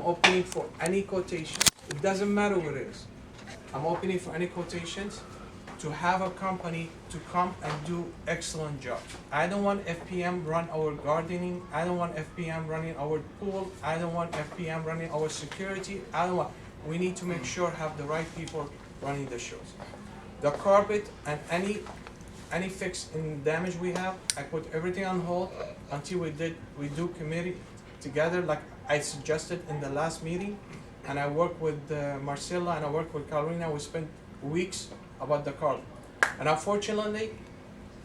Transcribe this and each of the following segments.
opening for any quotation. It doesn't matter what it is. I'm opening for any quotations to have a company to come and do excellent jobs. I don't want FPM run our gardening. I don't want FPM running our pool. I don't want FPM running our security. I don't want. We need to make sure have the right people running the shows. The carpet and any fix in damage we have, I put everything on hold until we do committee together like I suggested in the last meeting, and I work with Marcella and I work with Carolina. We spent weeks about the carpet, and unfortunately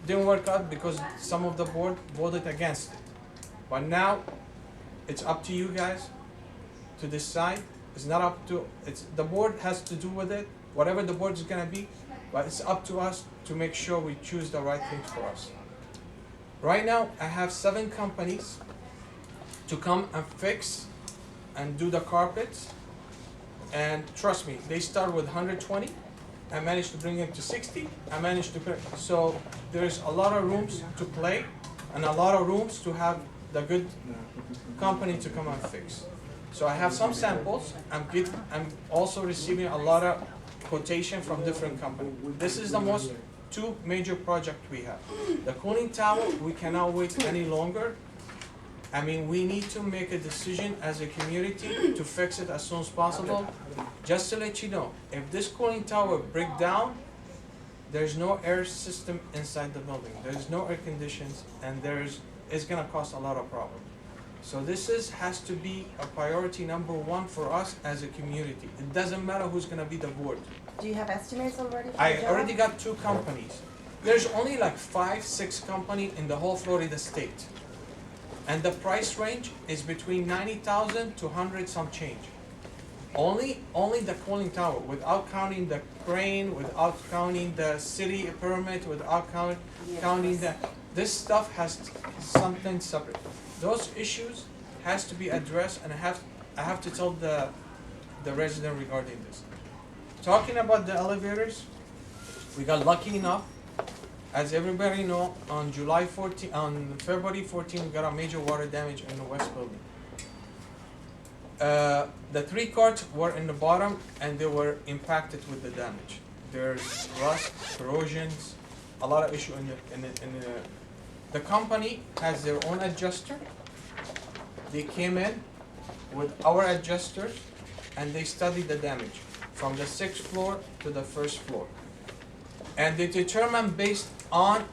didn't work out because some of the board voted against it. But now it's up to you guys to decide. It's not up to, it's the board has to do with it, whatever the board is gonna be, but it's up to us to make sure we choose the right things for us. Right now I have 7 companies to come and fix and do the carpets, and trust me, they start with 120. I managed to bring it to 60. I managed to put, so there's a lot of rooms to play and a lot of rooms to have the good company to come and fix. So I have some samples. I'm also receiving a lot of quotation from different companies. This is the most 2 major projects we have. The cooling tower, we cannot wait any longer. I mean, we need to make a decision as a community to fix it as soon as possible. Just to let you know, if this cooling tower breaks down, there's no air system inside the building. There's no air conditions, and it's gonna cause a lot of problems. So this has to be a priority number 1 for us as a community. It doesn't matter who's gonna be the board. Do you have estimates already? I already got 2 companies. There's only like 5-6 companies in the whole Florida state. And the price range is between 90,000 to 100 some change. Only the cooling tower, without counting the crane, without counting the city permit, without counting this stuff has something separate. Those issues has to be addressed, and I have to tell the resident regarding this. Talking about the elevators, we got lucky enough. As everybody know, on February 14, we got a major water damage in the west building. The 3 carts were in the bottom and they were impacted with the damage. There's rust, corrosions, a lot of issue in the company has their own adjuster. They came in with our adjusters and they studied the damage from the 6th floor to the 1st floor. And they determined based on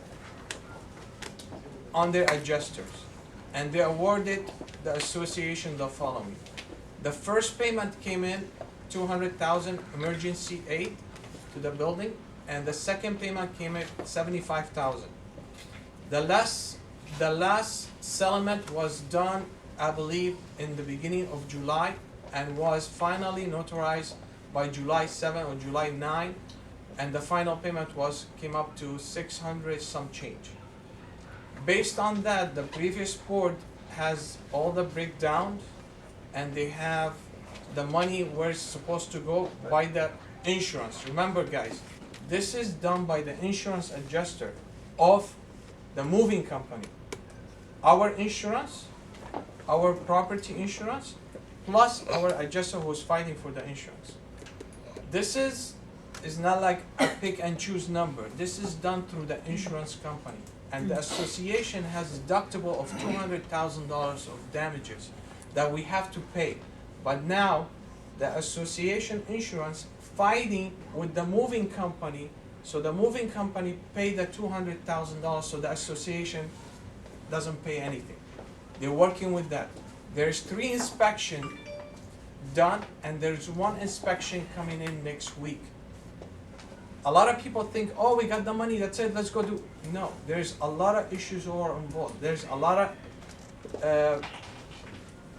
their adjusters, and they awarded the association the following. The first payment came in $200,000 emergency aid to the building, and the second payment came in $75,000. The last settlement was done, I believe, in the beginning of July, and was finally notarized by July 7 or July 9. And the final payment came up to 600 some change. Based on that, the previous board has all the breakdowns, and they have the money where it's supposed to go by the insurance. Remember, guys, this is done by the insurance adjuster of the moving company. Our insurance, our property insurance, plus our adjuster who's fighting for the insurance. This is not like a pick and choose number. This is done through the insurance company. And the association has a deductible of $200,000 of damages that we have to pay. But now, the association insurance fighting with the moving company, so the moving company pay the $200,000, so the association doesn't pay anything. They're working with that. There's 3 inspections done, and there's 1 inspection coming in next week. A lot of people think, oh, we got the money, that's it, let's go do. No, there's a lot of issues who are involved. There's a lot of,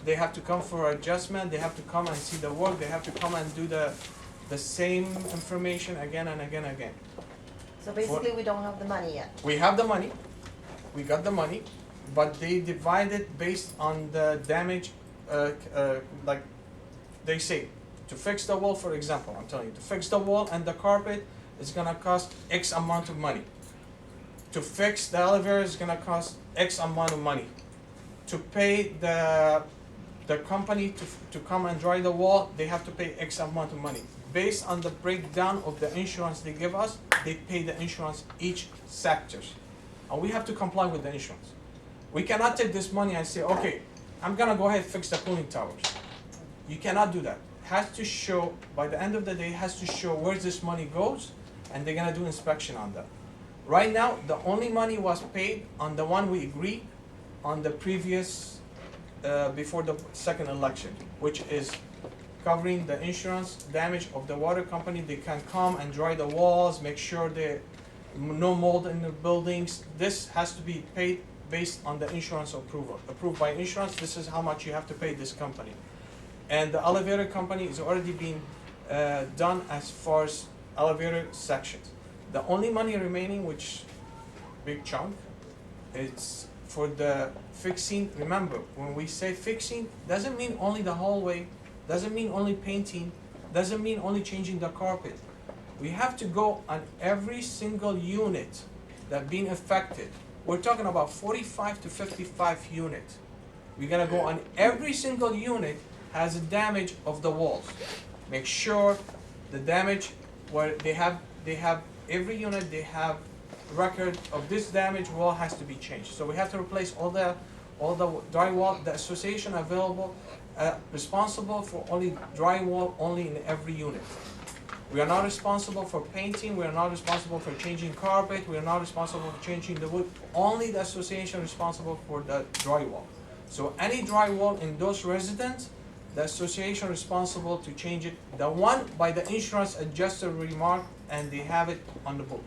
they have to come for adjustment, they have to come and see the work, they have to come and do the same information again and again and again. So basically we don't have the money yet. We have the money, we got the money, but they divide it based on the damage, like they say, to fix the wall, for example, I'm telling you, to fix the wall and the carpet, it's gonna cost X amount of money. To fix the elevator is gonna cost X amount of money. To pay the the company to come and dry the wall, they have to pay X amount of money. Based on the breakdown of the insurance they give us, they pay the insurance each sectors. And we have to comply with the insurance. We cannot take this money and say, okay, I'm gonna go ahead and fix the cooling towers. You cannot do that. It has to show, by the end of the day, it has to show where this money goes, and they're gonna do inspection on that. Right now, the only money was paid on the one we agreed on the previous, before the second election, which is covering the insurance damage of the water company. They can come and dry the walls, make sure there no mold in the buildings. This has to be paid based on the insurance approval. Approved by insurance, this is how much you have to pay this company. And the elevator company is already being done as far as elevator sections. The only money remaining, which big chunk, it's for the fixing. Remember, when we say fixing, doesn't mean only the hallway, doesn't mean only painting, doesn't mean only changing the carpet. We have to go on every single unit that been affected. We're talking about 45 to 55 units. We're gonna go on every single unit has a damage of the walls. Make sure the damage where they have every unit, they have record of this damage wall has to be changed. So we have to replace all the drywall. The association available responsible for only drywall only in every unit. We are not responsible for painting. We are not responsible for changing carpet. We are not responsible for changing the wood. Only the association responsible for the drywall. So any drywall in those residents, the association responsible to change it. The one by the insurance adjuster remark, and they have it on the book.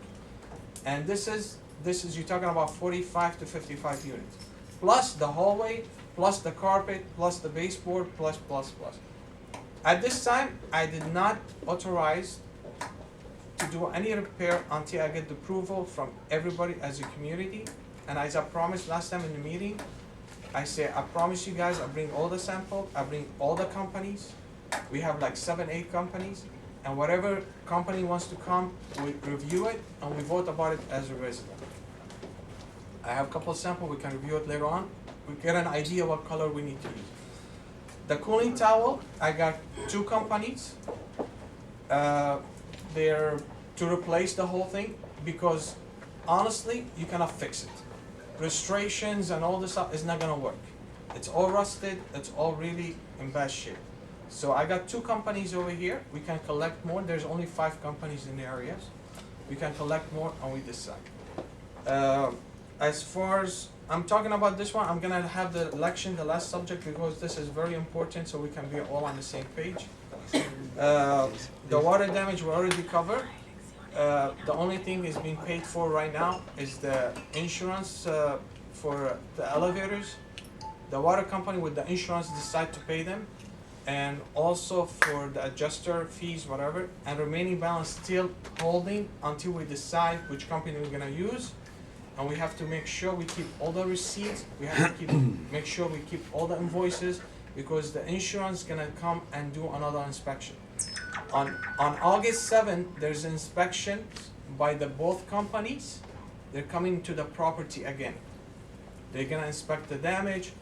And this is you're talking about 45 to 55 units, plus the hallway, plus the carpet, plus the baseboard, plus. At this time, I did not authorize to do any repair until I get the approval from everybody as a community. And as I promised last time in the meeting, I say, I promise you guys, I bring all the sample, I bring all the companies. We have like 7, 8 companies. And whatever company wants to come, we review it and we vote about it as a resident. I have a couple of samples, we can review it later on. We get an idea what color we need to use. The cooling towel, I got 2 companies. They're to replace the whole thing because honestly, you cannot fix it. Restorations and all this stuff is not gonna work. It's all rusted, it's all really in bad shape. So I got 2 companies over here. We can collect more. There's only 5 companies in the areas. We can collect more and we decide. As far as I'm talking about this one, I'm gonna have the election, the last subject, because this is very important so we can be all on the same page. The water damage we already covered. The only thing is being paid for right now is the insurance for the elevators. The water company with the insurance decide to pay them, and also for the adjuster fees, whatever, and remaining balance still holding until we decide which company we're gonna use. And we have to make sure we keep all the receipts. We have to make sure we keep all the invoices because the insurance is gonna come and do another inspection. On August 7th, there's inspection by the both companies. They're coming to the property again. They're gonna inspect the damage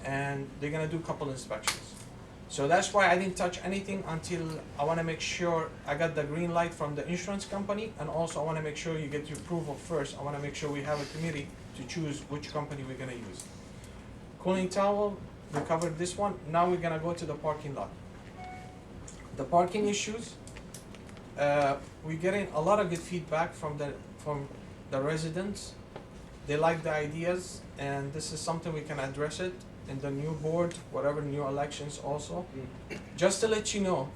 and they're gonna do a couple inspections. So that's why I didn't touch anything until I wanna make sure I got the green light from the insurance company, and also I wanna make sure you get your approval first. I wanna make sure we have a committee to choose which company we're gonna use. Cooling towel, we covered this one. Now we're gonna go to the parking lot. The parking issues, we're getting a lot of good feedback from the residents. They like the ideas, and this is something we can address it in the new board, whatever new elections also. Just to let you know,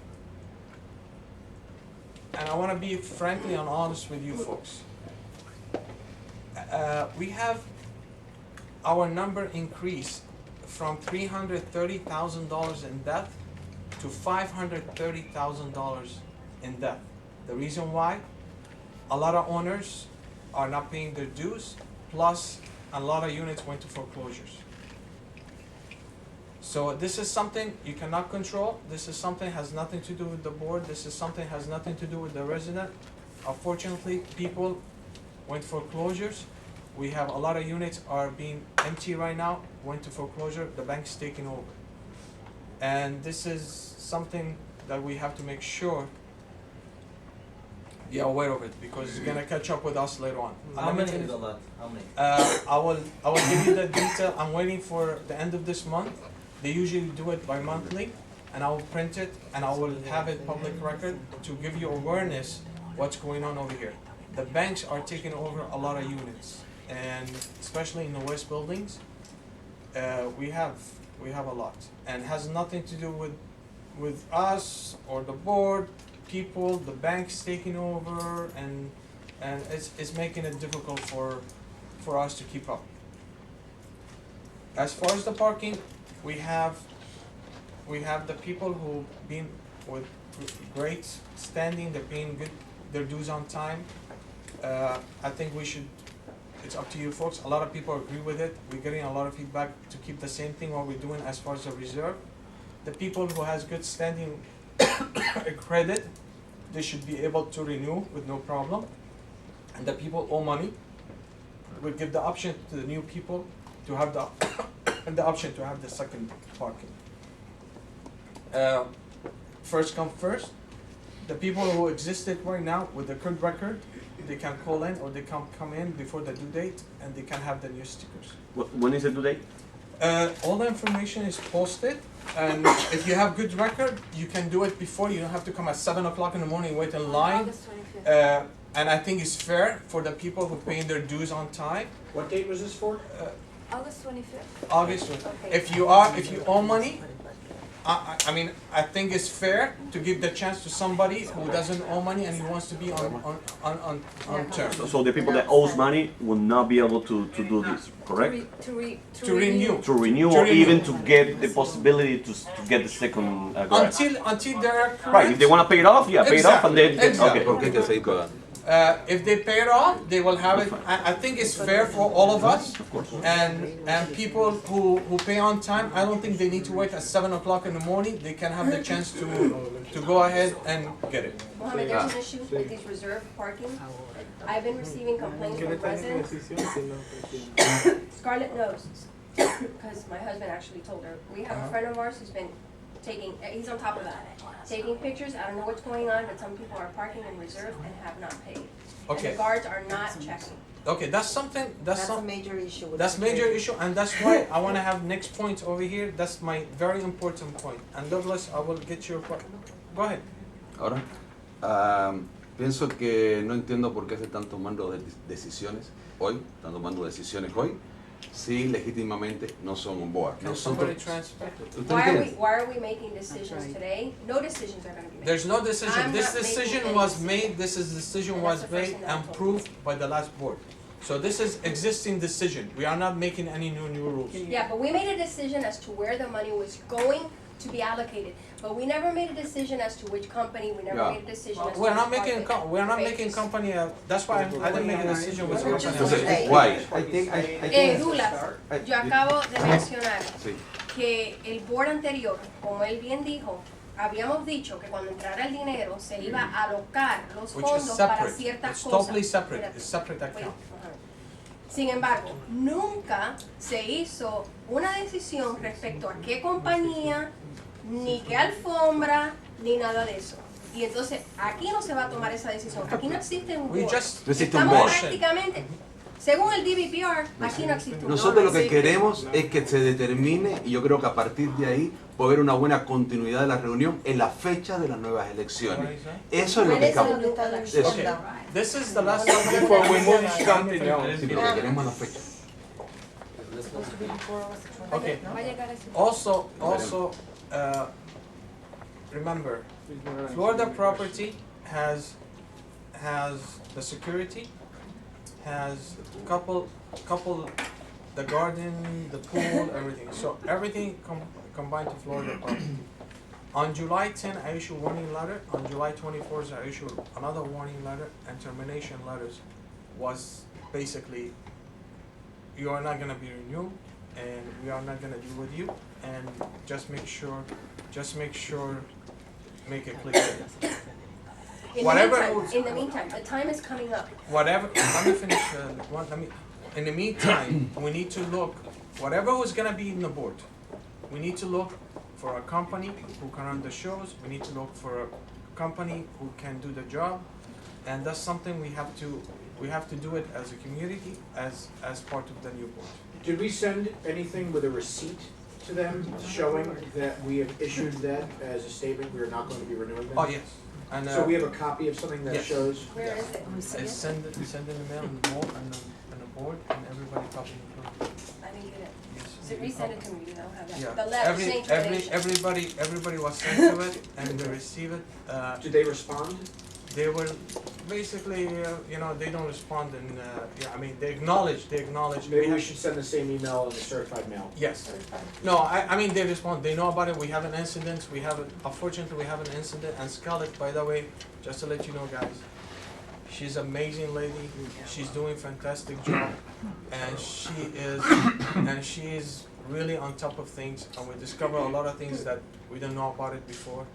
and I want to be frankly and honest with you folks. We have our number increased from $330,000 in debt to $530,000 in debt. The reason why? A lot of owners are not paying their dues, plus a lot of units went to foreclosures. So this is something you cannot control. This is something has nothing to do with the board. This is something has nothing to do with the resident. Unfortunately, people went foreclosures. We have a lot of units are being empty right now, went to foreclosure, the bank's taking over. And this is something that we have to make sure you're aware of it, because it's gonna catch up with us later on. How many is the lot? How many? I will give you the detail. I'm waiting for the end of this month. They usually do it bi-monthly, and I will print it and I will have it public record to give you awareness what's going on over here. The banks are taking over a lot of units, and especially in the west buildings, we have a lot, and has nothing to do with us or the board. People, the banks taking over, and it's making it difficult for us to keep up. As far as the parking, we have the people who been with great standing, they're paying good their dues on time. I think we should, it's up to you folks. A lot of people agree with it. We're getting a lot of feedback to keep the same thing what we're doing as far as the reserve. The people who has good standing credit, they should be able to renew with no problem. And the people owe money, we give the option to the new people to have the option to have the second parking. First come first. The people who existed right now with the current record, they can call in or they can come in before the due date and they can have the new stickers. When is the due date? All the information is posted, and if you have good record, you can do it before. You don't have to come at 7 o'clock in the morning, wait in line. August 25th. And I think it's fair for the people who paying their dues on time. What date was this for? August 25th. August, Okay. if you owe money, I mean, I think it's fair to give the chance to somebody who doesn't owe money and he wants to be on term. So the people that owes money will not be able to do this, correct? To renew. To renew, or even to get the possibility to get the second garage. Until they're current. Right, if they want to pay it off, yeah, pay it off and then, Exactly. okay. ¿Por qué que seguir pagando? If they pay it off, they will have it. I think it's fair for all of us. And people who pay on time, I don't think they need to wait at 7 o'clock in the morning. They can have the chance to go ahead and get it. Mohammed, there's an issue with these reserve parking. I've been receiving complaints from residents. Scarlett knows, because my husband actually told her. We have a friend of ours who's been he's on top of that, taking pictures. I don't know what's going on, but some people are parking in reserve and have not paid. And Okay. the guards are not checking. Okay, that's something. That's That's a some. major issue with That's major security. issue, and that's why I want to have next point over here. That's my very important point. And Douglas, I will get your point. Go ahead. Ahora, pienso que no entiendo por qué se están tomando decisiones hoy, están tomando decisiones hoy, si legítimamente no son un board. Can somebody translate it? ¿Usted entiende? Why are we making decisions today? No decisions are going to be made. There's no decision. I'm This not making decision any was decision. made. This is decision And was that's the made person that and told me. approved by the last board. So this is existing decision. We are not making any new rules. Yeah, but we made a decision as to where the money was going to be allocated. But we never made a decision as to which company, we never Yeah. made a decision as to We're not which making department. we're not making company. That's why I didn't make a decision with the company. Entonces, why? I think Douglas, yo acabo de mencionar Sí. que el board anterior, como él bien dijo, habíamos dicho que cuando entrara el dinero se iba a alocar los Which is fondos para separate. ciertas It's cosas. totally separate. Espérate. It's separate Wait, account. ajá. Sin embargo, nunca se hizo una decisión respecto a qué compañía, ni qué alfombra, ni nada de eso. Y entonces aquí no se va a tomar esa decisión. Aquí no existe un We board. just No existe un Estamos board. prácticamente, según el DBPR, aquí no existe un board. Nosotros lo que queremos es que se determine, y yo creo que a partir de ahí puede haber una buena continuidad de la reunión en la fecha de las nuevas elecciones. Eso es lo When que is the estamos. new election? Eso. Okay. This is the last Before we move something else. Sí, pero queremos la fecha. Supposed to be before August 25th, Okay. no? Va a llegar ese. Also, remember, Florida property has the security, has couple, the garden, the pool, everything. So everything combined to Florida property. On July 10, I issue warning letter. On July 24th, I issue another warning letter, and termination letters was basically, you are not gonna be renewed, and we are not gonna deal with you, and just make sure, make it clear. Whatever rules- In the meantime, the time is coming up. Whatever, let me finish, in the meantime, we need to look, whatever who's gonna be in the board, we need to look for a company who can run the shows. We need to look for a company who can do the job, and that's something we have to do it as a community, as part of the new board. Did we send anything with a receipt to them showing that we have issued that as a statement, we are not going to be renewing them? Oh yes, and So we have a copy of something that yes. shows? Where is it? I send it in the mail and the board and the board and everybody copied it. I didn't get it. Yes. So resend it to me, you don't have that. Yeah. The letter saying termination. Everybody was sent to it and they received it. Did they respond? They were basically, they don't respond and, I mean, they acknowledge. Maybe we should send the same email in the certified mail. Yes. No, I mean, they respond, they know about it, we have an incident, unfortunately, we have an incident, and Scarlett, by the way, just to let you know, guys, she's an amazing lady, she's doing fantastic job, and she is really on top of things, and we discover a lot of things that we didn't know about it before.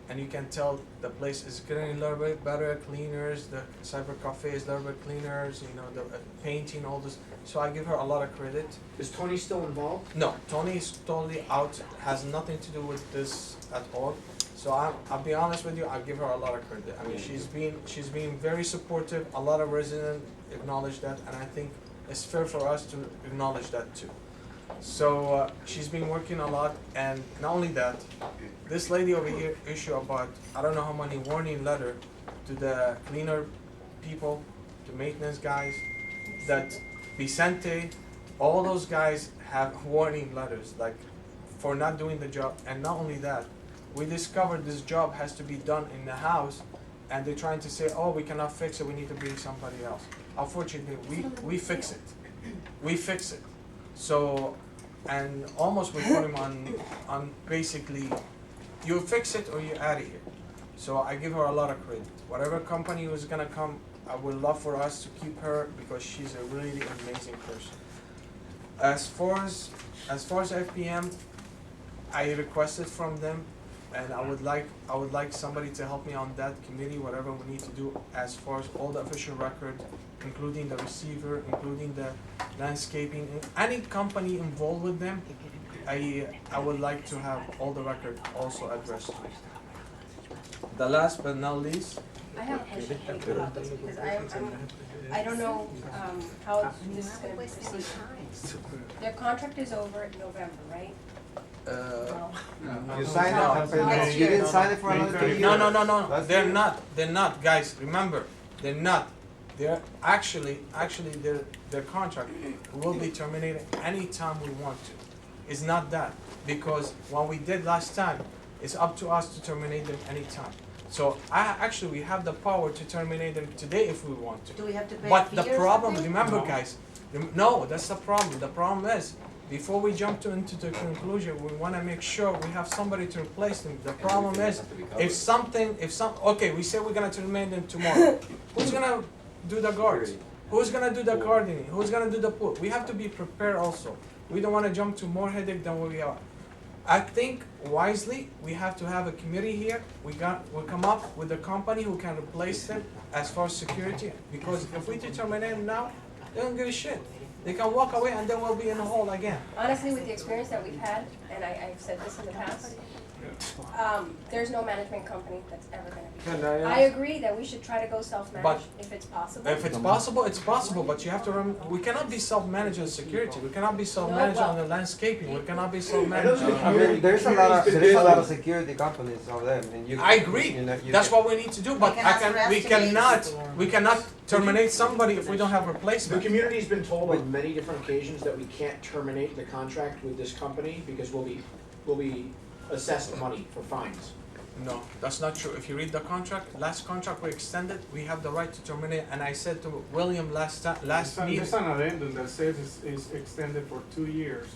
And you can tell the place is getting a little bit better, cleaners, the cyber cafe is a little bit cleaners, the painting, all this. So I give her a lot of credit. Is Tony still involved? No, Tony is totally out, has nothing to do with this at all. So I'll be honest with you, I give her a lot of credit. I mean, she's been very supportive. A lot of residents acknowledge that, and I think it's fair for us to acknowledge that too. So she's been working a lot, and not only that, this lady over here issue about I don't know how many warning letter to the cleaner people, to maintenance guys, that Vicente, all those guys have warning letters like for not doing the job. And not only that, we discovered this job has to be done in the house, and they're trying to say, oh, we cannot fix it, we need to bring somebody else. Unfortunately, we fix it. We fix it. So, and almost we put him on basically, you fix it or you're out of here. So I give her a lot of credit. Whatever company was gonna come, I would love for us to keep her because she's a really amazing person. As far as FPM, I requested from them, and I would like somebody to help me on that committee, whatever we need to do as far as all the official record, including the receiver, including the landscaping, any company involved with them. I would like to have all the record also addressed. The last but not least, I have a question about this because I don't know how this is going to proceed. Their contract is over in November, right? You signed No, it, next you year. didn't sign it for another 2 years. No, Last they're year? not, guys, remember, they're not. They're actually their contract will be terminated anytime we want to. It's not that, because what we did last time, it's up to us to terminate them anytime. So we have the power to terminate them today if we want to. Do we have to pay a But fee the or problem, something? remember guys, no, that's the problem. The problem is, before we jump into the conclusion, we wanna make sure we have somebody to replace them. The problem is, okay, we say we're gonna terminate them tomorrow. Who's gonna do the guards? Who's gonna do the gardening? Who's gonna do the pool? We have to be prepared also. We don't wanna jump to more headache than we are. I think wisely, we have to have a committee here. We'll come up with a company who can replace them as far as security. Because if we terminate them now, they don't give a shit. They can walk away and then we'll be in a hole again. Honestly, with the experience that we've had, and I've said this in the past, there's no management company that's ever gonna be. Can good. I I agree that we should try to go self-managed But if it's possible. If it's possible, it's possible, but you have to remember, we cannot be self-managed on security. We cannot be self-managed on the landscaping. We cannot be self-managed on. I mean, there's a lot of security companies out there, and you. I agree. That's what we need to do, but we cannot terminate somebody if we don't have The replacement. community's been told on many different occasions that we can't terminate the contract with this company because we'll be assessed money for fines. No, that's not true. If you read the contract, last contract we extended, we have the right to terminate. And I said to William last meeting. There's an addendum that says it's extended for 2 years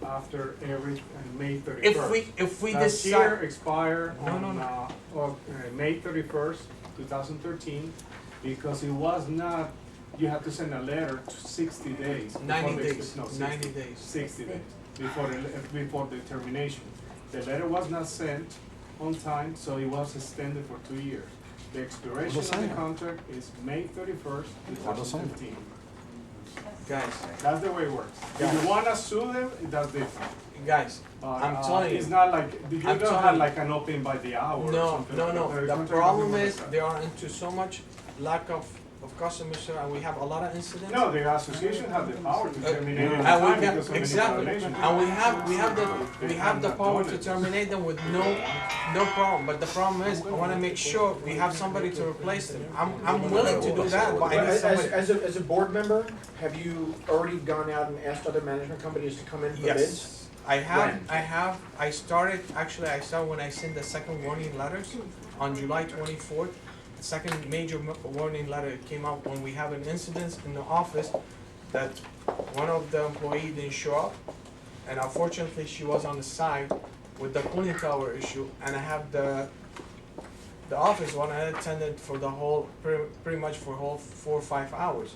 after every May 31st. If we Last year decide, expired No, on May 31st, 2013, because it was not, you have to send a letter to 60 days. before 90 the- days, no, 90 days. 60 days before the termination. The letter was not sent on time, so it was extended for 2 years. The expiration of the contract is May 31st, 2015. Guys, That's the way it works. If you wanna sue them, that's different. guys, But, I'm telling you. It's not like, you I'm don't telling have you. like an open by the hour or No, something no, like no, that. the contract problem doesn't is, work like they are into so much lack of customer service, and we have a lot of incidents. that. No, the association has the power to terminate any And time we can, because of any exactly, violation. and we have the power to terminate them with no problem, but the problem is, I wanna make sure we have somebody to replace them. I'm willing to do that, but I need somebody. As a board member, have you already gone out and asked other management companies to come in for bids? Yes, I started when I sent the second warning letters on July 24th. The second major warning letter came out when we have an incident in the office that one of the employees didn't show up. And unfortunately, she was on the side with the cooling tower issue, and I have the office one I attended for the whole, pretty much for whole 4 or 5 hours.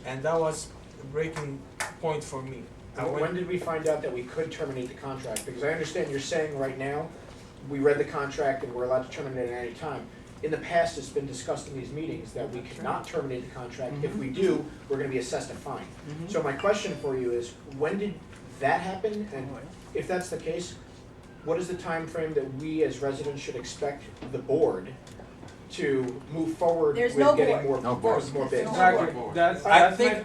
And that was a breaking point for me. I went- When did we find out that we could terminate the contract? Because I understand you're saying right now, we read the contract and we're allowed to terminate at any time. In the past, it's been discussed in these meetings that we cannot terminate the contract. If we do, we're gonna be assessed a fine. So my question for you is, when did that happen? And if that's the case, what is the time frame that we as residents should expect the board to move forward There's with no getting board. No board. more bids? Exactly. That's I my think point.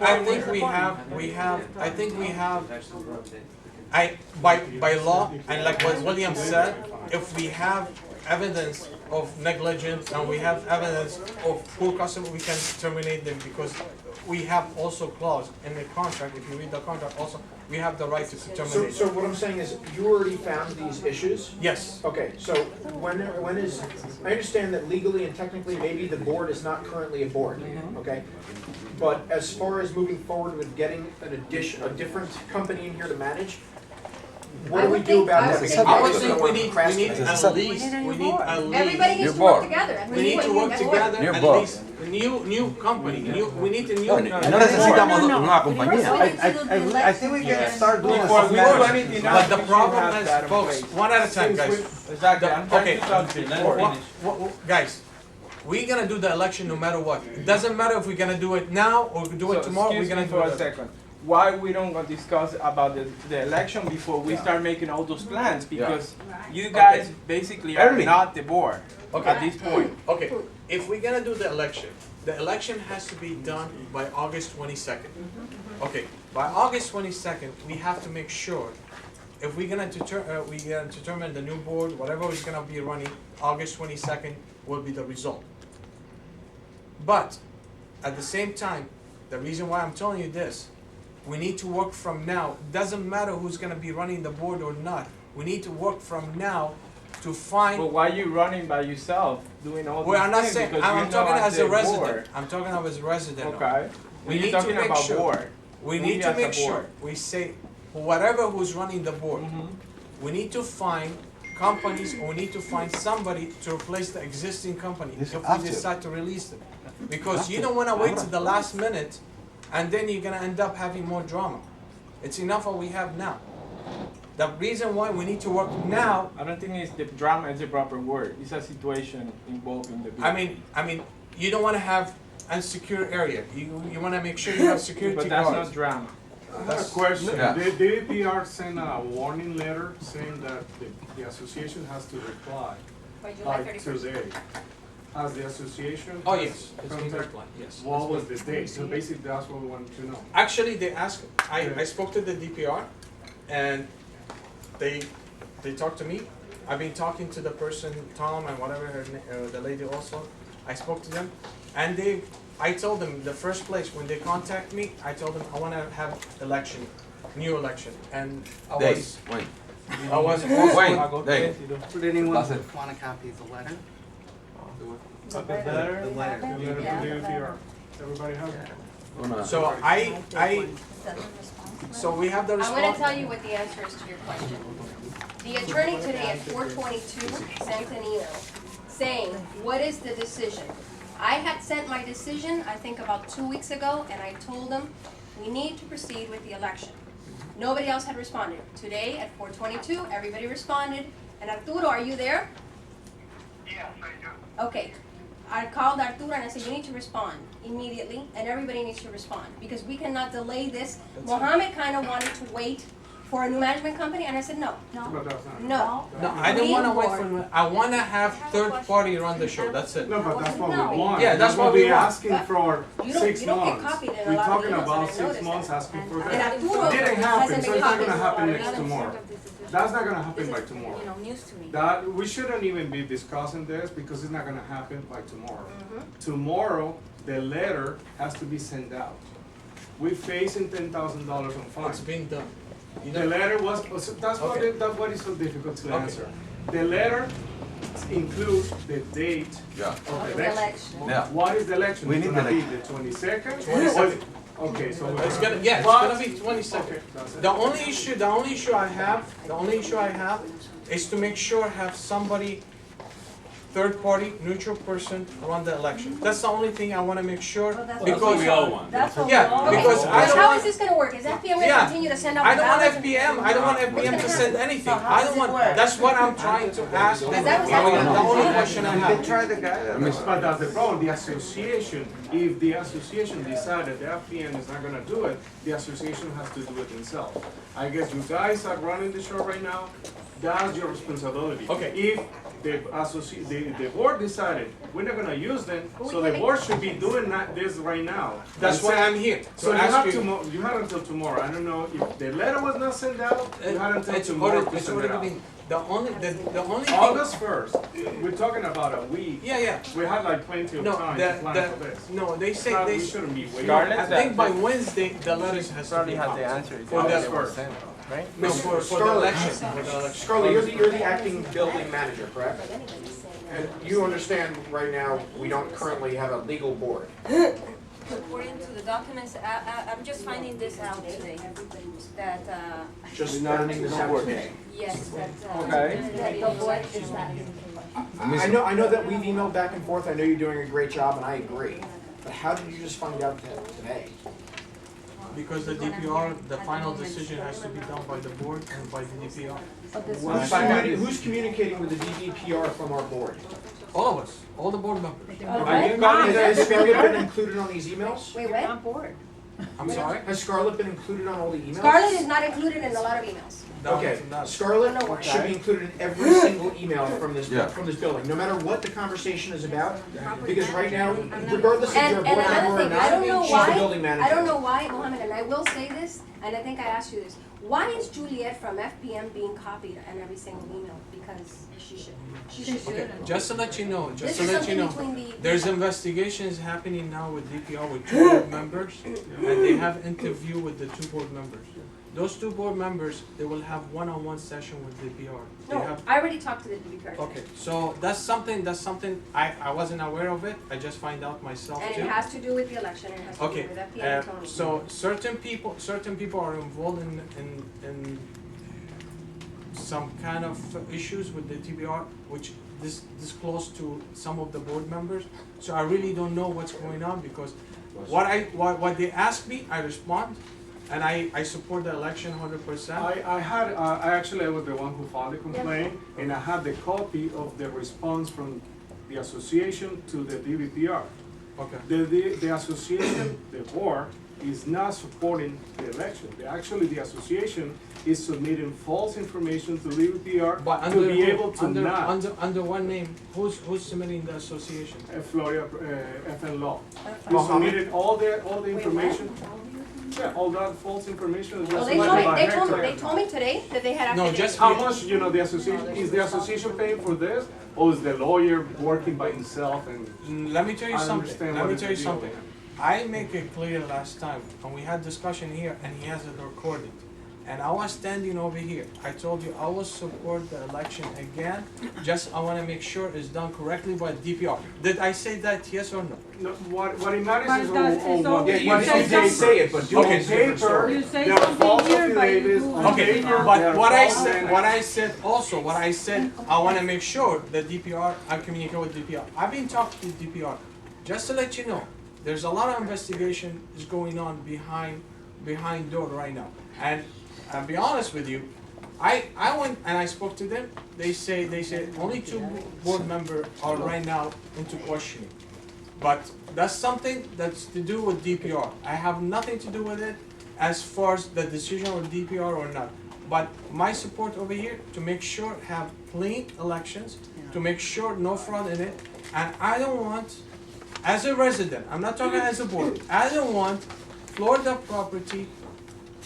by law, and like what William said, if we have evidence of negligence and we have evidence of poor customer, we can terminate them, because we have also clause in the contract, if you read the contract also, we have the right to terminate. So what I'm saying is, you already found these issues? Yes, Okay, so when is, I understand that legally and technically, maybe the board is not currently a board, okay? But as far as moving forward with getting a different company in here to manage, what do we do about that? Because I would just think don't we wanna need procrastinate. at least, Everybody needs You're to work bored. together. we need to work together, You're at bored. least, new company, we need a new. No necesitamos nueva First compañía. we need to do the I election. think we can start doing Before we do assessment. anything But else, the we should problem have is, that in folks, place. one at a time, guys. Exactly, I'm trying Okay, to talk to you. guys, we're gonna do the election no matter what. It doesn't matter if we're gonna do it now or do it tomorrow, we're gonna do for a it. second. Why we don't go discuss about the election before we start making all those plans? Because you guys basically are Early. not the board Okay. at this point. Okay, if we're gonna do the election has to be done by August 22nd. Okay, by August 22nd, we have to make sure, if we're gonna determine the new board, whatever is gonna be running, August 22nd will be the result. But, at the same time, the reason why I'm telling you this, we need to work from now. Doesn't matter who's gonna be running the board or not. We need to work from now to find. But why you running by yourself, doing all Well, I'm these not things? saying, Because I'm you're talking not as a the resident. board. I'm talking as a resident. Okay. We You're need to talking make about sure. board. We We need to as a make sure, board. we say, whatever who's running the board, we need to find companies, or we need to find somebody to replace the existing company Yes, if we after. decide to release them. Because you don't wanna wait to the last minute, and then you're gonna end up having more drama. It's enough what we have now. The reason why we need to work now, I don't think it's the drama is the proper word. It's a situation involving the business. I mean, you don't wanna have unsecure area. You wanna make sure you have security But that's guards. not drama. I have a question. Yeah. The DBPR sent a warning letter saying that the association has to reply By July by 31st. today. Has the association? Oh, yes, it's been contact- replied, yes. What was the date? So basically, that's what we wanted to know. Actually, they asked, I spoke to the DPR, and they talked to me. I've been talking to the person, Tom, and whatever the lady also. I spoke to them, and I told them, the first place, when they contact me, I told them I wanna have new election, and I Date, was when? also. Date. Would anyone That's it. want a copy of the letter? The letter? letter to DBPR. Everybody has it? Una- So so we have the I'm response. gonna tell you what the answer is to your question. The attorney today at 4:22 sent an email saying, what is the decision? I had sent my decision, I think about 2 weeks ago, and I told them, we need to proceed with the election. Nobody else had responded. Today at 4:22, everybody responded, and Arturo, are you there? Yes, I do. Okay. I called Arturo and I said, you need to respond immediately, and everybody needs to respond, because we cannot delay this. Mohammed kind of wanted to wait for a new management company, and I said, no, But that's not. no. No, I don't We wanna wait board. for, I wanna have third party run the show, that's it. No, but that's what No. we want. Yeah, that's what we we're want. asking for You don't- 6 you don't get months. copied in a We're lot of talking emails, about and I 6 noticed months that. asking for And that. Arturo It didn't happen, hasn't so been it's not copied. gonna happen I'm next not tomorrow. informed of this decision. That's not gonna happen This by is, tomorrow. you know, news to me. That, we shouldn't even be discussing this because it's not gonna happen by tomorrow. Mhm. Tomorrow, the letter has to be sent out. We're facing $10,000 on fine. It's being done. You The know, letter was, that's what, Okay. that's what is so difficult to Okay. answer. The letter includes the date Yeah. of Of the the election. election. Yeah. What is the election? We It's need gonna the be the 22nd? 22nd. Okay, so. it's gonna, yeah, it's But- gonna be 22nd. Okay, that's it. The only issue I have is to make sure have somebody, third party, neutral person run the election. That's the only thing I wanna make sure, Well, that's because, what we all want. That's what we Yeah, all Okay, because want. I but don't how want- is this gonna work? Is FPM Yeah. gonna continue to send out I don't want ballots? FPM, I don't want FPM to send anything, So how I does don't it want, work? that's what I'm trying to ask. Because that was The only happening. question I You can have. try the guy. But that's the problem, the association, if the association decided the FPM is not gonna do it, the association has to do it themselves. I guess you guys are running the show right now, that's your responsibility. Okay. If the board decided, we're not gonna use them, so the board should be doing this right now. That's why I'm here, So to you have ask you. you have until tomorrow, I don't know, if the letter was not sent out, you had until It's tomorrow already, to it's send it already out. been, the only thing. August 1st, we're talking about a week. Yeah, We had like plenty of no, time to plan for this. no, they say, Now, they, we shouldn't be waiting. Scarlett? I think by Wednesday, the letters has to Probably be have out. the answer. For the August 1st. Right? No, for the Scarlett. election, for the election. Scarlett, you're the acting building manager, correct? And you understand right now, we don't currently have a legal board. According to the documents, I'm just finding this out today, that, Just learning this out today. yes, that, Okay. that the board is not. I know that we've emailed back and forth, I know you're doing a great job, and I agree. But how did you just find out today? Because the DPR, the final decision has to be done by the board and by the DPR. Who's communicating with the DBPR from our board? All of us, all the board members. Has Scarlett been included on these emails? Wait, what? I'm sorry? Has Scarlett been included on all the emails? Scarlett is not included in a lot of emails. No, Okay, it's not. Scarlett should be included in every single email from this, Yeah. from this building, no matter what the conversation is about. Because right now, regardless if And, you're a and board member another or thing, I don't know not, she's the building why, manager. I don't know why, Mohammed, and I will say this, and I think I asked you this. Why is Juliet from FPM being copied on every single email? Because she should. She should do Okay, it. just to let you know, This just to is let you something know, between the. there's investigations happening now with DPR with 2 board members, and they have interview with the 2 board members. Those 2 board members, they will have one-on-one session with DPR. They No, have, I already talked to the DBPR today. okay, so that's something, I wasn't aware of it, I just find out myself And too. it has to do with the election, it has to do Okay, with FPM and Tony. so certain people are involved in some kind of issues with the TBR, which this close to some of the board members. So I really don't know what's going on, because what they ask me, I respond, and I support the election 100%. I actually was the one who filed the complaint, and I had the copy of the response from the association to the DBPR. Okay. The association, the board, is not supporting the election. Actually, the association is submitting false information to DBPR But to under be who? able to not. Under one name, who's submitting the association? Florida FMLaw. We Mohammed? submitted all the information. Yeah, all that false information is Well, just they submitted told me, by they told me, Hector. they told me today that they had No, activated. just How much, the association, is the association paying for this, or is the lawyer working by himself and? Let me tell you I something, understand let what me is tell you the deal something. with it. I make it clear last time, and we had discussion here, and he has it recorded. And I was standing over here. I told you I will support the election again, just I wanna make sure it's done correctly by DPR. Did I say that, yes or no? No, what it matters is But that's- on it's what. all- Yeah, you what didn't they say it, but doing Okay. it's a different story. You say There are something false here, but you affidavits do on Okay, paper. There but are what I false said, what I said, I wanna make sure that DPR, I communicate with DPR. I've been talking to DPR, just to let you know, there's a lot of investigation is going on behind door right now. And I'll be honest with you, I went and I spoke to them, they said only 2 board members are right now into questioning. But that's something that's to do with DPR. I have nothing to do with it as far as the decision of DPR or not. But my support over here to make sure have clean elections, to make sure no fraud in it. And I don't want, as a resident, I'm not talking as a board, I don't want Florida property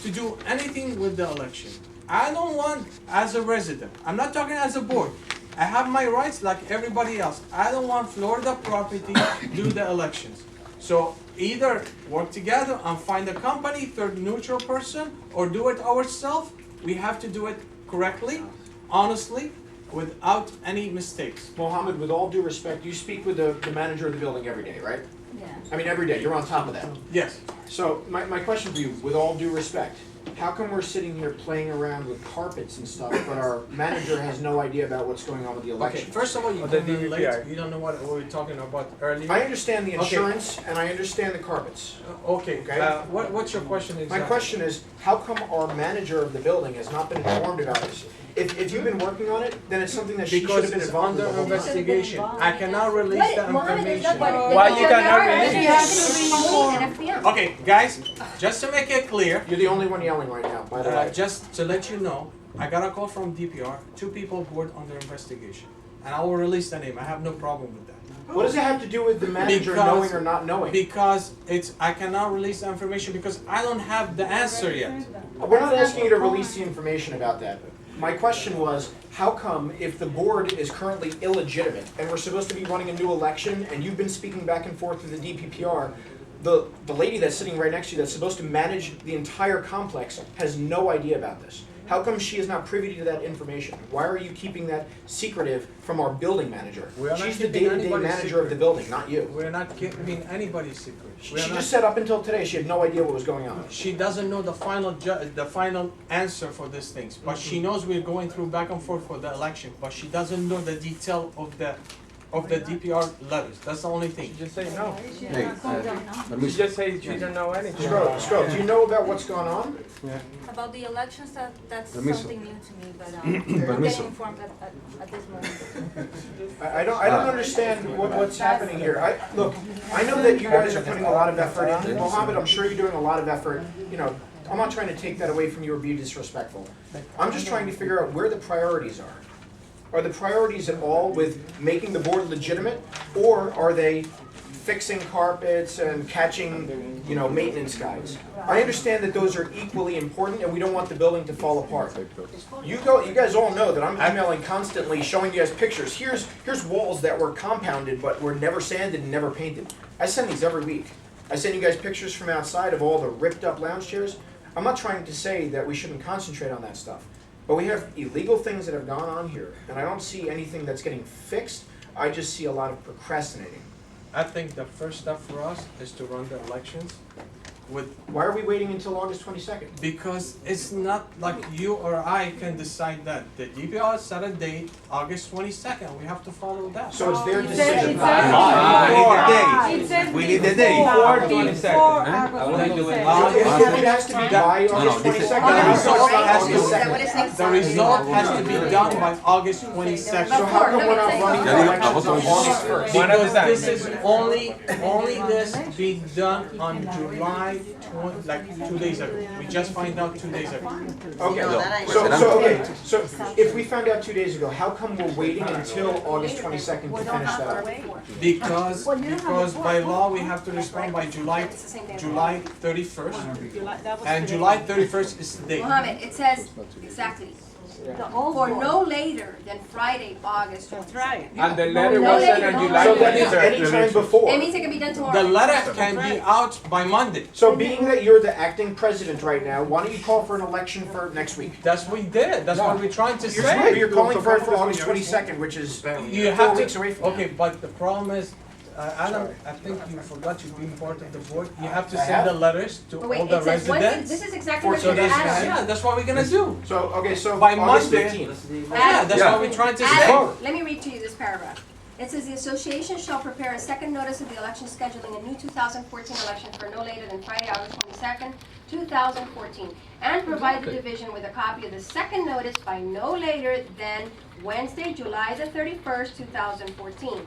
to do anything with the election. I don't want, as a resident, I'm not talking as a board, I have my rights like everybody else. I don't want Florida property to do the elections. So either work together and find a company, third neutral person, or do it ourselves. We have to do it correctly, honestly, without any mistakes. Mohammed, with all due respect, you speak with the manager of the building every day, right? Yeah. I mean, every day, you're on top of that. Yes. So my question for you, with all due respect, how come we're sitting here playing around with carpets and stuff, but our manager has no idea about what's going on with the Okay, election? first of all, you Or the came in late, DBPR. you don't know what we were talking about earlier. I understand the Okay. insurance and I understand the carpets. Okay, Okay. what's your question exactly? My question is, how come our manager of the building has not been informed about this? If you've been working on it, then it's something that she should Because have been it's involved under with the whole time. investigation. I cannot release Wait, the Mohammed, is that information. what? Why you cannot release? release? And FPM. Okay, guys, just to make it clear, You're the only one yelling right now, by the way. just to let you know, I got a call from DPR, 2 people board under investigation. And I will release the name, I have no problem with that. What does it have to do with the manager Because- knowing or not knowing? Because I cannot release the information because I don't have the answer yet. We're not asking you to release the information about that. My question was, how come if the board is currently illegitimate and we're supposed to be running a new election and you've been speaking back and forth with the DBPR, the lady that's sitting right next to you that's supposed to manage the entire complex has no idea about this? How come she is not privy to that information? Why are you keeping that secretive from our building manager? We are not She's the keeping day-to-day anybody's manager of the secret. building, not you. We're not keeping anybody's secret. She We are not- just said up until today she had no idea what was going on. She doesn't know the final answer for these things, but she knows we're going through back and forth for the election, but she doesn't know the detail of the DPR letters. That's the only thing. She just say no. Hey, She permiso. just say she don't know anything. Scrub, do you know about what's going on? About the elections, that's Permiso. something new to me, but we're Permiso. getting informed at this moment. I don't understand what's happening here. Look, I know that you guys are putting a lot of effort in. Mohammed, I'm sure you're doing a lot of effort. You know, I'm not trying to take that away from you or be disrespectful. I'm just trying to figure out where the priorities are. Are the priorities at all with making the board legitimate, or are they fixing carpets and catching, you know, maintenance guys? I understand that those are equally important, and we don't want the building to fall apart. You guys all know that I'm emailing constantly, showing you guys pictures. Here's walls that were compounded but were never sanded and never painted. I send these every week. I send you guys pictures from outside of all the ripped up lounge chairs. I'm not trying to say that we shouldn't concentrate on that stuff. But we have illegal things that have gone on here, and I don't see anything that's getting fixed. I just see a lot of procrastinating. I think the first step for us is to run the elections with, Why are we waiting until August 22nd? because it's not like you or I can decide that. The DPR set a date, August 22nd, we have to follow that. So it's their It decision. We need the date. Before 22nd. It has to be by August 22nd. The result has August to, 2nd. the result has to be done by August 22nd. So how come we're not running the elections on August 1st? One at a Because time. this is only this being done on July 20, like 2 days ago. We just find out 2 days ago. Okay, so if we found out 2 days ago, how come we're waiting until August 22nd to finish that up? Because by law, we have to respond by July 31st. And July 31st is the date. Mohammed, it says exactly, for no later than Friday, August 22nd. That's right. And the letter No, was no, sent no, on no. July So that is 23rd. anytime before. It means it can be done tomorrow. The letter can be out by Monday. So being that you're the acting president right now, why don't you call for an election for next week? That's what we did. That's what we're trying to You're say. calling for it for August 22nd, which is You 4 have weeks to, away from now. okay, but the problem is, Adam, I think you forgot you being part of the board. You have to I send the have. letters to But all wait, the it says, residents. this is exactly For what So you're that's, asking. yeah, that's what we're gonna do. So By August Monday- 15th. Yeah, that's what we're trying to say. Adam, let me read to you this paragraph. It says the association shall prepare a second notice of the election scheduling a new 2014 election for no later than Friday, August 22nd, 2014, and provide the division with a copy of the second notice by no later than Wednesday, July the 31st, 2014.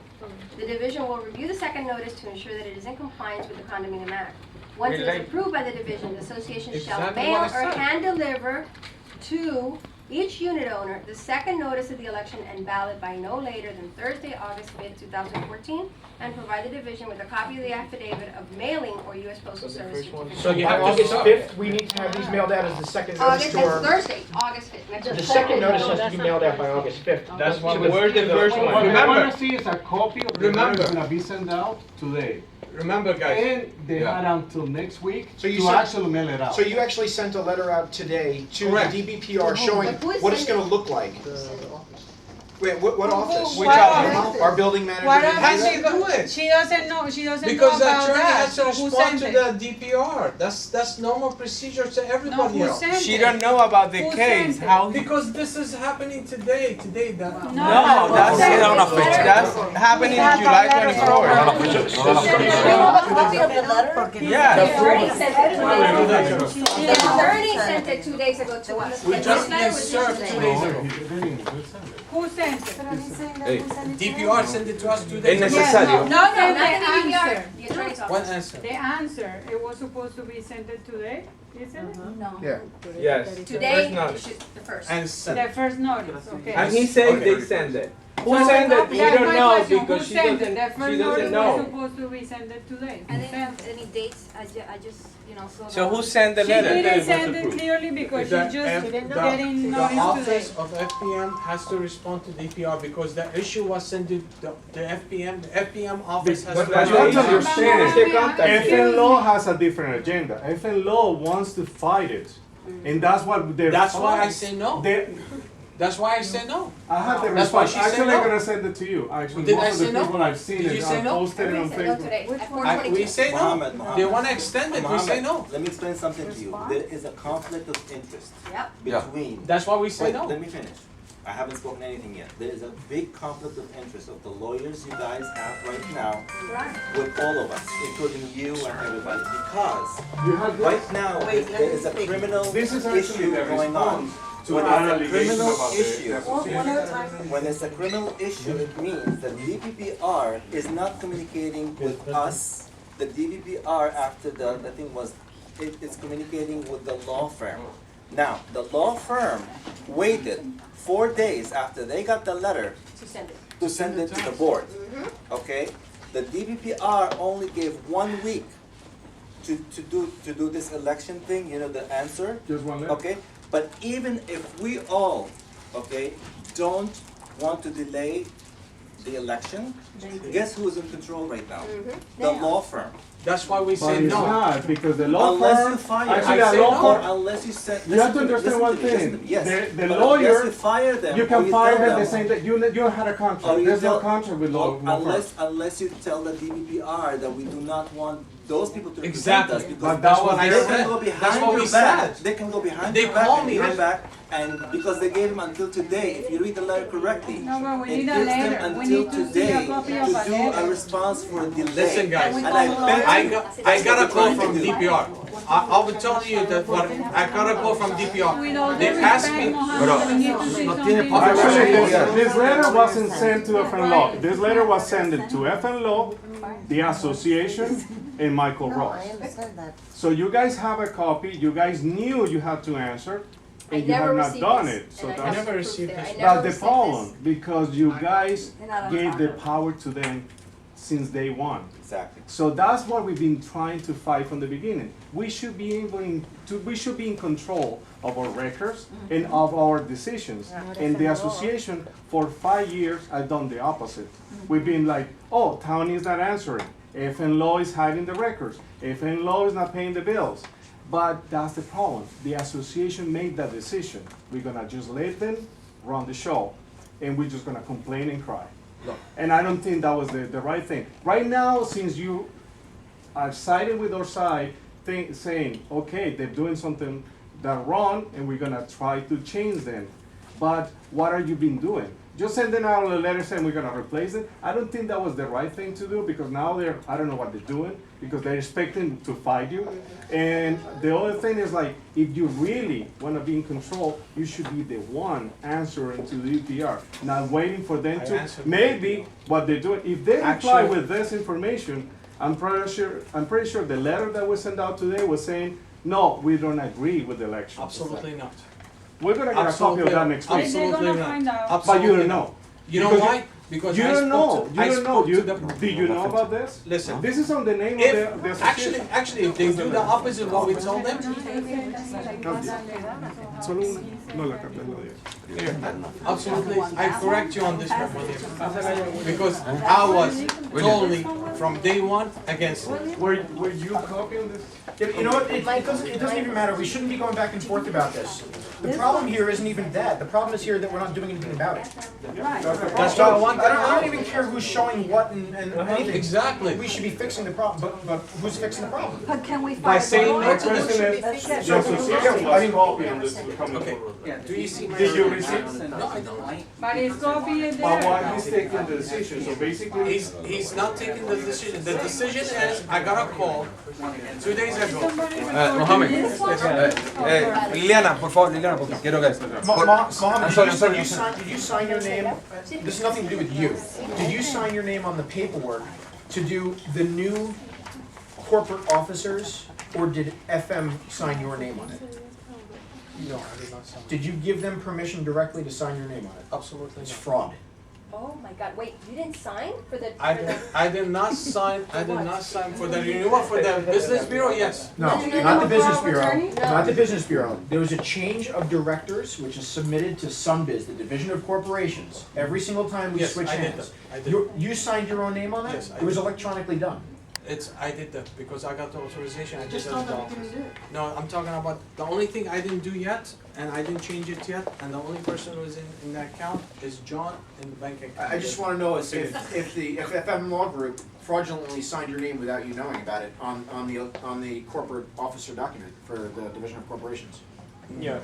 The division will review the second notice to ensure that it is in compliance with the Condominium Act. Once it is approved by the division, the association shall Exactly mail what I or said. hand deliver to each unit owner the second notice of the election and ballot by no later than Thursday, August 5th, 2014, and provide the division with a copy of the affidavit of mailing or U.S. Postal Service certificate. So you By have to August start. 5th, we need to have these mailed out as the second notice August, to it's our, Thursday, August 5th. next the week. second notice has to be mailed out by August 5th. That's what To we, the- where's the first What one? we Remember- wanna see is a copy of the letter Remember- that's gonna be sent out today. Remember, guys, And they Yeah. had until next week So you to sent- actually mail it out. So you actually sent a letter out today to the Correct. DBPR showing But who is what it's sending gonna look like? Wait, what office? Which office? Our building manager What didn't do has that? to do it. She doesn't know, she doesn't know Because the about attorney that, has to so who respond sent to it? the DPR. That's normal procedure to No, everybody who else. sent it? She don't know about the Who case, sent it? how, Because this is happening today, that. no, that's, that's happening in July 24th. You have a copy of the letter? Yeah. The attorney sent it 2 days ago. The attorney sent it 2 days ago to us. We And just this letter been was served issued 2 today. days ago. Who sent it? Hey, DPR sent it to us 2 days ago. Yes, no, No, not not the the DPR, answer. the attorney's One office. answer. The answer, it was supposed to be sent it today, isn't it? No. Yeah. Yes. Today, First notice. issued the first. And sent. The first notice, okay. And he said they send it. Who sent it? We That's don't my know question. because Who she sent it? doesn't, The she first notice doesn't was know. supposed to be sent it today. I Who didn't sent have it? any dates, I just, saw So the- who sent the She letter? didn't send it clearly because The she just F- getting the notice office today. of FPM has to respond to DPR because the issue was sent to the FPM. The FPM office has But to. you have to understand, It's the contact. FNLaw has a different agenda. FNLaw wants to fight it. And that's what they're. That's why I say no. They, That's why I say no. I have the That's why response. she said Actually, no. I'm gonna send it to you. Actually, Did I most of say the no? people I've seen Did it, you say I no? posted it on Everybody said no Facebook. today, at We 4:22. say no. Mohammed, They wanna extend it, we say no. Let me explain something to you. There is a conflict of interest Yep. Yeah. between. That's why we say Wait, no. let me finish. I haven't spoken anything yet. There is a big conflict of interest of the lawyers you guys have right now with all of us, including you and everybody, because You have this? right now, there is a criminal This is actually issue the going on. response to When an it's a allegation criminal about issue, the when it's a criminal issue, it means that DBPR is not communicating with us. The DBPR after the, I think was, it's communicating with the law firm. Now, the law firm waited 4 days after they got the letter To send it. to send it to the board, okay? The DBPR only gave 1 week to do this election thing, you know, the answer. Just one letter. Okay, but even if we all, okay, don't want to delay the election, guess who is in control right now? The law firm. That's why we But say it's no. not, because the law Unless you firm, fire, actually I a say law no. or firm, unless you send. you have to understand one thing. Yes, The but lawyer, unless you fire them, you or can fire tell them the them- same day, you had a or contract, you there's no tell- contract with law firms. Unless you tell the DBPR that we do not want those people to represent Exactly. us, because But that's what I they said. can go That's behind what your we back. said. They can go behind They your back call and me, your yes. back, and because they gave him until today, if you read the letter correctly, No, but we it need a gives them letter. We until need to see a today copy to of a do a letter. response for a delay. Listen, guys. And I bet I you got that's a what call they're from trying to do. DPR. I will tell you that what, I got a call from With DPR. all They due asked respect, me, Mohammed, we need to see no something. tiene por qué Actually, Yeah. this letter wasn't sent to FNLaw. This letter was sent to FNLaw, the association, and Michael Ross. understand that. So you guys have a copy, you guys knew you had to answer, I and you never have not received done this, it. So and I I that's, never proof received there. I this. never that's the received problem, this. because you guys They're not on gave the file. power to them since day one. Exactly. So that's what we've been trying to fight from the beginning. We should be we should be in control of our records and of our decisions. And the association, for 5 years, has done the opposite. We've been like, oh, town is not answering. FNLaw is hiding the records. FNLaw is not paying the bills. But that's the problem. The association made that decision. We're gonna just let them run the show, and we're just gonna complain and cry. And I don't think that was the right thing. Right now, since you are siding with our side, saying, okay, they're doing something that wrong, and we're gonna try to change them. But what are you been doing? just sending out a letter saying we're gonna replace it, I don't think that was the right thing to do, because now I don't know what they're doing, because they're expecting to fight you. And the other thing is, like, if you really wanna be in control, you should be the one answering to the DBPR, not waiting for them I to, answered maybe what they're doing, if they reply Actually- with this information, I'm pretty sure the letter that was sent out today was saying, no, we don't agree with the election. Absolutely not. We're gonna get a copy of that next week. They're Absolutely gonna not. find out. But you Absolutely don't not. know. You know Because why? Because You I don't spoke know. to- I You don't know. spoke to You, the- did you know about this? Listen, This is on the name if, of the association. actually, if they do the opposite of what we told them, Solo una. No, la carta es la de here, absolutely, I correct you on this one, William. Because I was totally, from day one, against it. Were you copying this? You know what, it doesn't even matter, we shouldn't be going back and forth about this. The problem here isn't even that, the problem is here that we're not doing anything about it. That's what I want. I don't even care who's showing what and anything. Exactly. We should be fixing the problem, but who's fixing the problem? But can we By find saying out? no to The this. question is, the association was copying this coming Okay. forward. Do you see my? Did you receive? No, I don't. But it's copied But there. why he's taking the decision? So basically, He's not taking the decision. The decision is, I got a call 2 days ago. Mohamed, Liliana, por favor, Liliana, porque quiero que... Mohammed, sorry, did you sign your name? This has nothing to do with you. Did you sign your name on the paperwork to do the new corporate officers, or did FM sign your name on it? No, I did not sign. Did you give them permission directly to sign your name on it? Absolutely It's not. fraud. Oh my God, wait, you didn't sign for the, I did not sign for the renewal for the business bureau, yes. No, No, not the no, business power of bureau, attorney? not the business bureau. There was a change of directors, which is submitted to Sunbiz, the Division of Corporations, every single time we Yes, switch I did hands. that. I did. You signed your own name on that? Yes, I It was did. electronically done. I did that because I got the authorization, I did Just that told in the them you office. didn't do it. No, I'm talking about, the only thing I didn't do yet, and I didn't change it yet, and the only person who's in that account is John in the bank account. I just wanna know if FM Law Group fraudulently signed your name without you knowing about it on the corporate officer document for the Division of Corporations. yeah.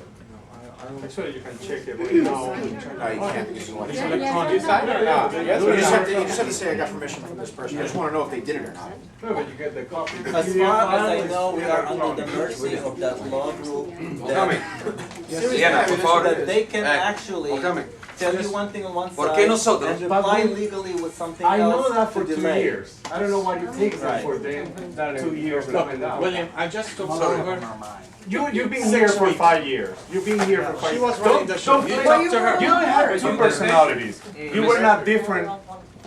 I don't. Actually, you can check it right now. No, you can't because you want It's to. electronic. You signed it or not? You just have to say I got permission from this person. I just wanna know if they did it or not. No, but you get the copy. As far as I know, we are under the mercy of that law group Mohamed, that, Liliana, por so favor. that they can actually Mohamed, tell you one thing on one ¿Por side qué nosotros? and reply legally with something I else know that for to 2 delay. years. I don't know why it takes them Right. for them 2 years Look, coming down. William, I just took over. You've been 6 here for weeks. 5 years. You've been here for 5 She years. was running the show. You play- talk to her. You have two personalities. You were not different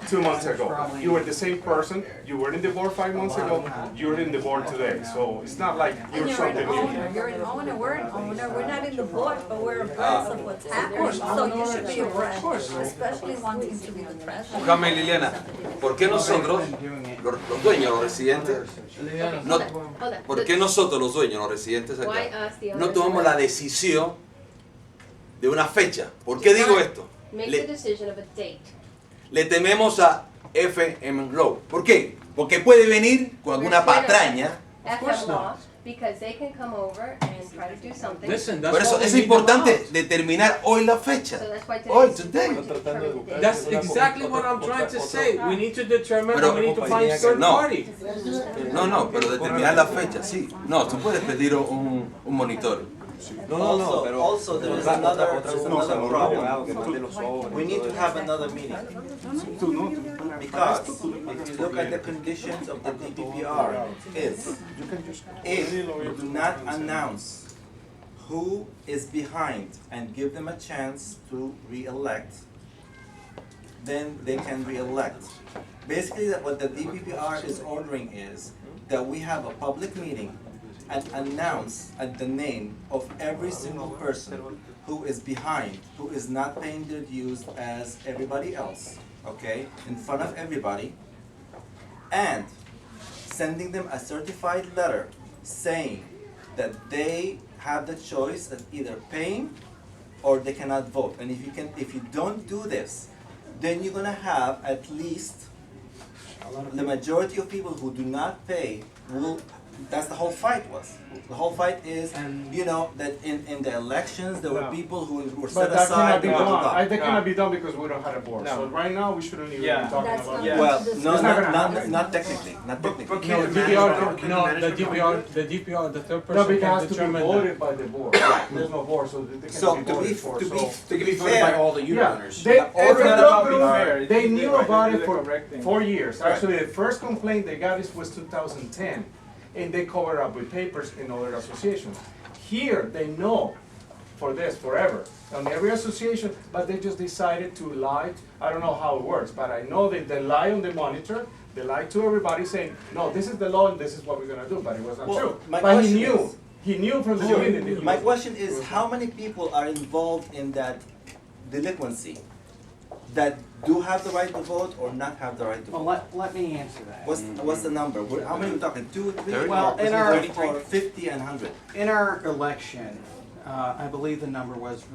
2 months ago. You were the same person. You were in the board 5 months ago. You're in the board today. So it's not like you're something new. You're an owner, we're an owner, we're not in the board, but we're abreast of what's happening, so you should be abreast, especially wanting to be the president. Mohamed y Liliana, ¿por qué nosotros, los dueños, los residentes, no, hold on. por qué nosotros los dueños, los residentes Why acá, us, the no owners? tomamos la decisión de una fecha? ¿Por qué digo esto? Make Le- the decision of a date. Le tememos a FMLaw. ¿Por qué? Porque puede venir con alguna patraña. course FMLaw, because they can come over and try to do something. Listen, that's Por eso why we es need them importante out. determinar hoy la fecha. So that's why Hoy, today's today. determine the date. That's exactly what I'm trying to say. We need to determine, Pero- and we need to find third No. party. No, pero determinar la fecha, sí. No, tú puedes pedir un monitor. Also, there is another problem. We need to have another meeting. Because if you look at the conditions of the DBPR, is if you do not announce who is behind and give them a chance to re-elect, then they can re-elect. Basically, what the DBPR is ordering is that we have a public meeting and announce the name of every single person who is behind, who is not paying their dues as everybody else, okay, in front of everybody, and sending them a certified letter saying that they have the choice of either paying or they cannot vote. And if you don't do this, then you're gonna have at least the majority of people who do not pay will That's the whole fight was. The whole fight is, you know, that in the elections, there were No. people who were But set that aside. cannot be blah, blah, done. blah. That cannot be done because we don't have a board. No. So right now, we shouldn't even Yeah. be talking That's about not- that. Well, It's no, not gonna not happen. technically, not technically. But No, can the DBPR DBPR, no, the DBPR, the third No, person because it can has to be determine that. voted by the board. There's no board, so they So cannot be to be voted for. to be So They can be to be voted by fair, all the unit yeah, owners. they, It's not about being fair. they They knew do about the it for correct thing. 4 years. Right. Actually, the first complaint they got was 2010, and they covered up with papers in other associations. Here, they know for this forever on every association, but they just decided to lie. I don't know how it works, but I know that they lie on the monitor. They lied to everybody saying, no, this is the law and this is what we're gonna do, but it was not Well, true. my But he question knew, is- he knew from the Sure. beginning that he My was- question is, how many people are involved in that delinquency that do have the right to vote or not have the right to Well, vote? let me answer that. What's the number? How many are we talking? 2, 3, Well, in our- or 50 and 100? In our election, I believe the number was